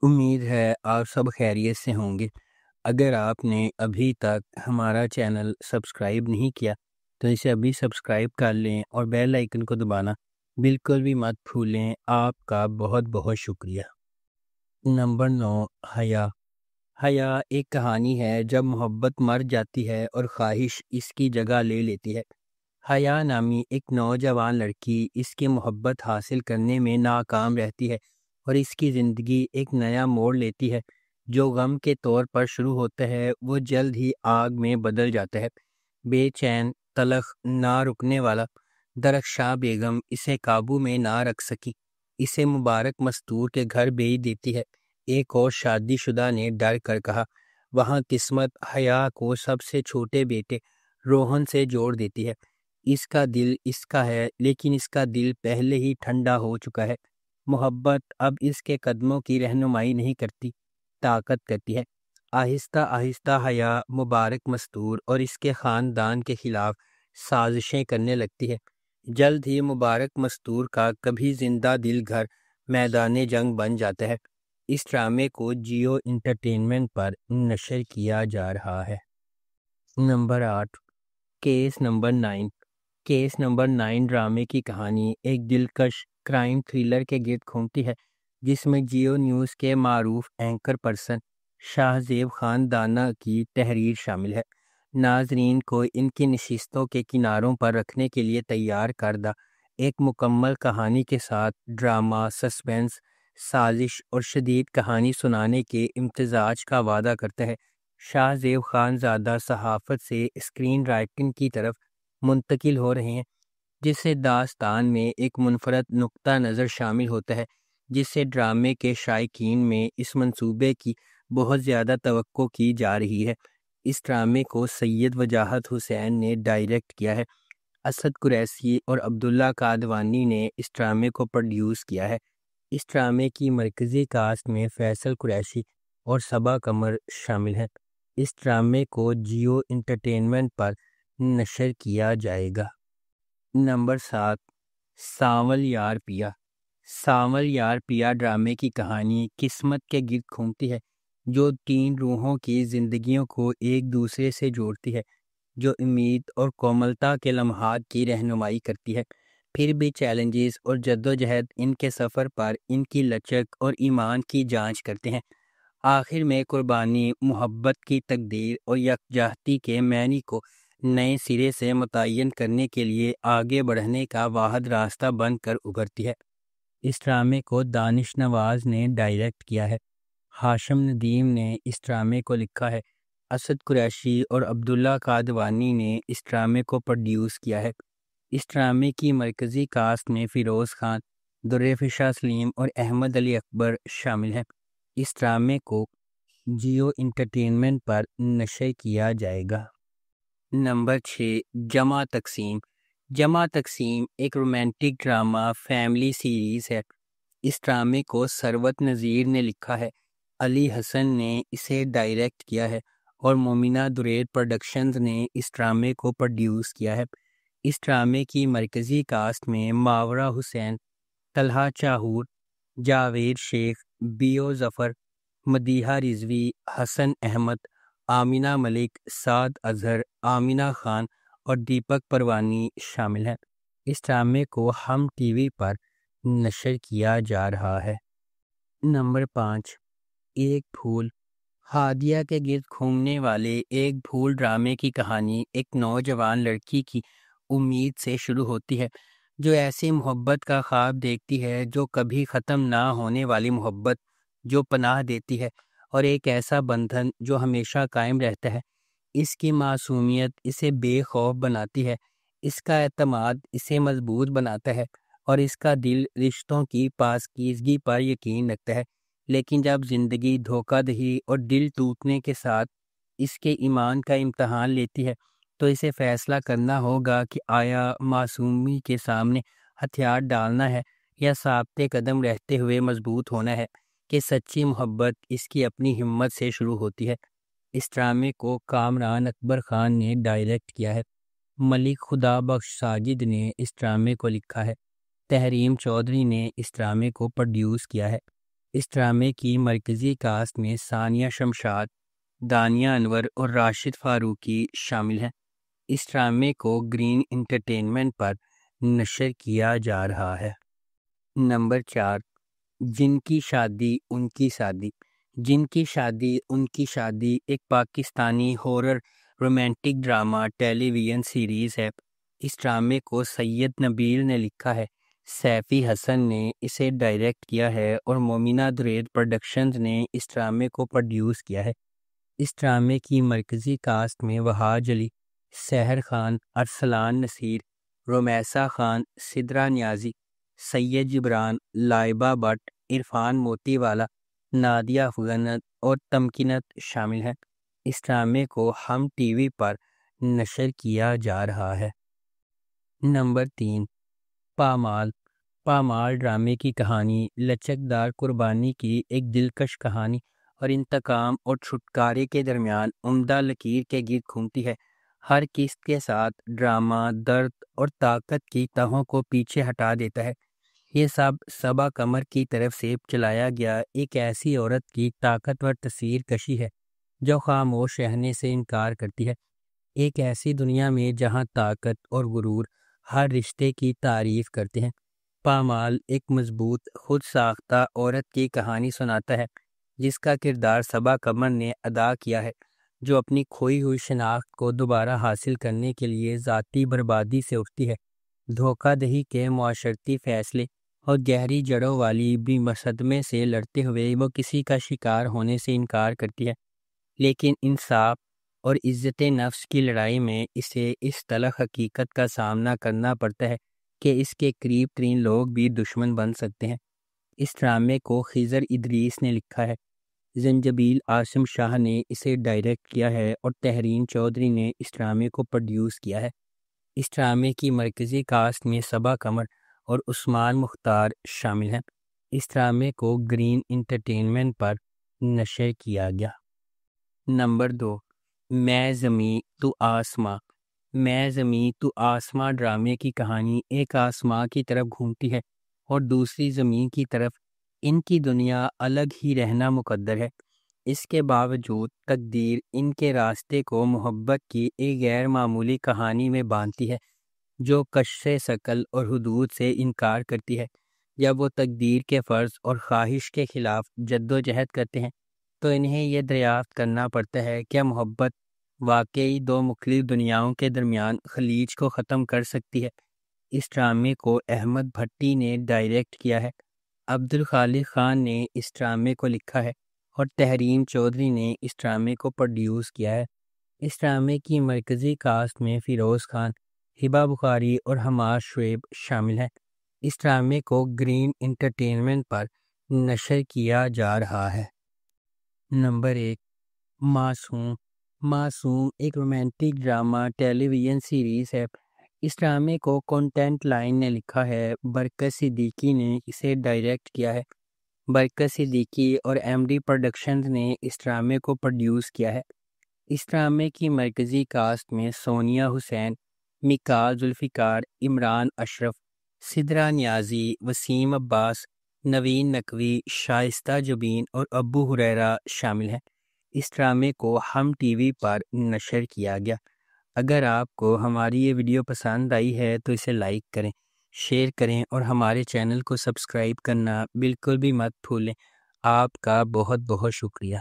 امید ہے آپ سب خیریت سے ہوں گے۔ اگر آپ نے ابھی تک ہمارا چینل سبسکرائب نہیں کیا تو اسے ابھی سبسکرائب کر لیں اور بیل آئیکن کو دبانا بالکل بھی مت بھولیں۔ آپ کا بہت بہت شکریہ۔ نمبر 9، حیا۔ حیا ایک کہانی ہے جب محبت مر جاتی ہے اور خواہش اس کی جگہ لے لیتی ہے۔ حیا نامی ایک نوجوان لڑکی اس کی محبت حاصل کرنے میں ناکام رہتی ہے اور اس کی زندگی ایک نیا موڑ لیتی ہے۔ جو غم کے طور پر شروع ہوتا ہے وہ جلد ہی آگ میں بدل جاتا ہے۔ بے چین، تلخ، نہ رکنے والا۔ درخشاں بیگم اسے قابو میں نہ رکھ سکی، اسے مبارک مستور کے گھر بھیج دیتی ہے۔ ایک اور شادی شدہ نے ڈر کر کہا۔ وہاں قسمت حیا کو سب سے چھوٹے بیٹے روہن سے جوڑ دیتی ہے۔ اس کا دل اس کا ہے، لیکن اس کا دل پہلے ہی ٹھنڈا ہو چکا ہے۔ محبت اب اس کے قدموں کی رہنمائی نہیں کرتی، طاقت کرتی ہے۔ آہستہ آہستہ حیا مبارک مستور اور اس کے خاندان کے خلاف سازشیں کرنے لگتی ہے۔ جلد ہی مبارک مستور کا کبھی زندہ دل گھر میدان جنگ بن جاتا ہے۔ اس ڈرامے کو جیو انٹرٹینمنٹ پر نشر کیا جا رہا ہے۔ Number 8، case number 9۔ Case number 9 ڈرامے کی کہانی ایک دلکش کرائم تھرلر کے گرد گھومتی ہے جس میں جیو نیوز کے معروف اینکر پرسن شاہ زیب خان دانا کی تحریر شامل ہے۔ ناظرین کو ان کی نشستوں کے کناروں پر رکھنے کے لیے تیار کردہ ایک مکمل کہانی کے ساتھ ڈرامہ، سسپنس، سازش اور شدید کہانی سنانے کے امتزاج کا وعدہ کرتا ہے۔ شاہ زیب خان زادہ صحافت سے اسکرین رائٹنگ کی طرف منتقل ہو رہے ہیں، جس سے داستان میں ایک منفرد نقطہ نظر شامل ہوتا ہے جس سے ڈرامے کے شائقین میں اس منصوبے کی بہت زیادہ توقع کی جا رہی ہے۔ اس ڈرامے کو سید وجاہت حسین نے ڈائریکٹ کیا ہے۔ اسد قریشی اور عبداللہ قادوانی نے اس ڈرامے کو پروڈیوس کیا ہے۔ اس ڈرامے کی مرکزی کاسٹ میں فیصل قریشی اور صبا قمر شامل ہیں۔ اس ڈرامے کو جیو انٹرٹینمنٹ پر نشر کیا جائے گا۔ نمبر 7، سانول یار پیا۔ سانول یار پیا ڈرامے کی کہانی قسمت کے گرد گھومتی ہے جو 3 روحوں کی زندگیوں کو ایک دوسرے سے جوڑتی ہے، جو امید اور کوملتا کے لمحات کی رہنمائی کرتی ہے۔ پھر بھی چیلنجز اور جدوجہد ان کے سفر پر ان کی لچک اور ایمان کی جانچ کرتے ہیں۔ آخر میں قربانی، محبت کی تقدیر اور یکجہتی کے معنی کو نئے سرے سے متعین کرنے کے لیے آگے بڑھنے کا واحد راستہ بن کر ابھرتی ہے۔ اس ڈرامے کو دانش نواز نے ڈائریکٹ کیا ہے۔ ہاشم ندیم نے اس ڈرامے کو لکھا ہے۔ اسد قریشی اور عبداللہ قادوانی نے اس ڈرامے کو پروڈیوس کیا ہے۔ اس ڈرامے کی مرکزی کاسٹ میں فیروز خان، درفشاں سلیم اور احمد علی اکبر شامل ہیں۔ اس ڈرامے کو جیو انٹرٹینمنٹ پر نشر کیا جائے گا۔ نمبر 6، جمع تقسیم۔ جمع تقسیم ایک رومانٹک ڈرامہ فیملی سیریز ہے۔ اس ڈرامے کو ثروت نذیر نے لکھا ہے، علی حسن نے اسے ڈائریکٹ کیا ہے اور مومنہ درید پروڈکشنز نے اس ڈرامے کو پروڈیوس کیا ہے۔ اس ڈرامے کی مرکزی کاسٹ میں ماورا حسین، طلحہ چاہور، جاوید شیخ، بیو ظفر، مدیحہ رضوی، حسن احمد، آمینہ ملک، سعد اظہر، آمینہ خان اور دیپک پروانی شامل ہیں۔ اس ڈرامے کو ہم ٹی وی پر نشر کیا جا رہا ہے۔ نمبر 5، ایک پھول۔ ہادیہ کے گرد گھومنے والے ایک پھول ڈرامے کی کہانی ایک نوجوان لڑکی کی امید سے شروع ہوتی ہے جو ایسی محبت کا خواب دیکھتی ہے جو کبھی ختم نہ ہونے والی محبت جو پناہ دیتی ہے، اور ایک ایسا بندھن جو ہمیشہ قائم رہتا ہے۔ اس کی معصومیت اسے بے خوف بناتی ہے، اس کا اعتماد اسے مضبوط بناتا ہے اور اس کا دل رشتوں کی پاکیزگی پر یقین رکھتا ہے۔ لیکن جب زندگی دھوکہ دہی اور دل ٹوٹنے کے ساتھ اس کے ایمان کا امتحان لیتی ہے تو اسے فیصلہ کرنا ہوگا کہ آیا معصومی کے سامنے ہتھیار ڈالنا ہے یا ثابت قدم رہتے ہوئے مضبوط ہونا ہے۔ کہ سچی محبت اس کی اپنی ہمت سے شروع ہوتی ہے۔ اس ڈرامے کو کامران اکبر خان نے ڈائریکٹ کیا ہے۔ ملک خدا بخش ساجد نے اس ڈرامے کو لکھا ہے۔ تحریم چودھری نے اس ڈرامے کو پروڈیوس کیا ہے۔ اس ڈرامے کی مرکزی کاسٹ میں ثانیہ شمشاد، دانیہ انور اور راشد فاروقی شامل ہیں۔ اس ڈرامے کو گرین انٹرٹینمنٹ پر نشر کیا جا رہا ہے۔ نمبر 4، جن کی شادی ان کی شادی۔ جن کی شادی ان کی شادی ایک پاکستانی ہورر رومانٹک ڈرامہ ٹیلی ویژن سیریز ہے۔ اس ڈرامے کو سید نبیل نے لکھا ہے، سیفی حسن نے اسے ڈائریکٹ کیا ہے اور مومنہ درید پروڈکشنز نے اس ڈرامے کو پروڈیوس کیا ہے۔ اس ڈرامے کی مرکزی کاسٹ میں وہاج علی، سحر خان، ارسلان نصیر، رومیسا خان، سدرا نیازی، سید جبران، لائبہ بٹ، عرفان موتی والا، نادیہ افغانت اور تمکنت شامل ہیں۔ اس ڈرامے کو ہم ٹی وی پر نشر کیا جا رہا ہے۔ نمبر 3، پامال۔ پامال ڈرامے کی کہانی لچکدار قربانی کی ایک دلکش کہانی اور انتقام اور چھٹکارے کے درمیان عمدہ لکیر کے گرد گھومتی ہے۔ ہر قسط کے ساتھ ڈرامہ، درد اور طاقت کی تہوں کو پیچھے ہٹا دیتا ہے۔ یہ سب صبا قمر کی طرف سے چلایا گیا ایک ایسی عورت کی طاقتور تصویر کشی ہے جو خاموش رہنے سے انکار کرتی ہے، ایک ایسی دنیا میں جہاں طاقت اور غرور ہر رشتے کی تعریف کرتے ہیں۔ پامال ایک مضبوط، خود ساختہ عورت کی کہانی سناتا ہے جس کا کردار صبا قمر نے ادا کیا ہے، جو اپنی کھوئی ہوئی شناخت کو دوبارہ حاصل کرنے کے لیے ذاتی بربادی سے اٹھتی ہے۔ دھوکہ دہی کے معاشرتی فیصلے اور گہری جڑوں والی بھی صدمے سے لڑتے ہوئے وہ کسی کا شکار ہونے سے انکار کرتی ہے، لیکن انصاف اور عزت نفس کی لڑائی میں اسے اس تلخ حقیقت کا سامنا کرنا پڑتا ہے کہ اس کے قریب ترین لوگ بھی دشمن بن سکتے ہیں۔ اس ڈرامے کو خضر ادریس نے لکھا ہے، زنجبیل عاصم شاہ نے اسے ڈائریکٹ کیا ہے اور تحرین چودھری نے اس ڈرامے کو پروڈیوس کیا ہے۔ اس ڈرامے کی مرکزی کاسٹ میں صبا قمر اور عثمان مختار شامل ہیں۔ اس ڈرامے کو گرین انٹرٹینمنٹ پر نشر کیا گیا۔ نمبر 2، میں زمیں تو آسماں۔ میں زمیں تو آسماں ڈرامے کی کہانی ایک آسماں کی طرف گھومتی ہے اور دوسری زمین کی طرف۔ ان کی دنیا الگ ہی رہنا مقدر ہے، اس کے باوجود تقدیر ان کے راستے کو محبت کی ایک غیر معمولی کہانی میں باندھتی ہے جو کشش ثقل اور حدود سے انکار کرتی ہے۔ جب وہ تقدیر کے فرض اور خواہش کے خلاف جد و جہد کرتے ہیں تو انہیں یہ دریافت کرنا پڑتا ہے کہ محبت واقعی دو مختلف دنیاؤں کے درمیان خلیج کو ختم کر سکتی ہے۔ اس ڈرامے کو احمد بھٹی نے ڈائریکٹ کیا ہے، عبد الخالق خان نے اس ڈرامے کو لکھا ہے اور تحرین چودھری نے اس ڈرامے کو پروڈیوس کیا ہے۔ اس ڈرامے کی مرکزی کاسٹ میں فیروز خان، ہبہ بخاری اور حماد شعیب شامل ہیں۔ اس ڈرامے کو گرین انٹرٹینمنٹ پر نشر کیا جا رہا ہے۔ نمبر 1، معصوم۔ معصوم ایک رومانٹک ڈرامہ ٹیلی ویژن سیریز ہے۔ اس ڈرامے کو کنٹینٹ لائن نے لکھا ہے، برکت صدیقی نے اسے ڈائریکٹ کیا ہے۔ برکت صدیقی اور ایم ڈی پروڈکشنز نے اس ڈرامے کو پروڈیوس کیا ہے۔ اس ڈرامے کی مرکزی کاسٹ میں سونیہ حسین، میکال ذوالفقار، عمران اشرف، سدرا نیازی، وسیم عباس، نوین نقوی، شائستہ جبین اور ابو ہریرہ شامل ہیں۔ اس ڈرامے کو ہم ٹی وی پر نشر کیا گیا۔ اگر آپ کو ہماری یہ ویڈیو پسند آئی ہے تو اسے لائک کریں، شیئر کریں اور ہمارے چینل کو سبسکرائب کرنا بالکل بھی مت بھولیں۔ آپ کا بہت بہت شکریہ۔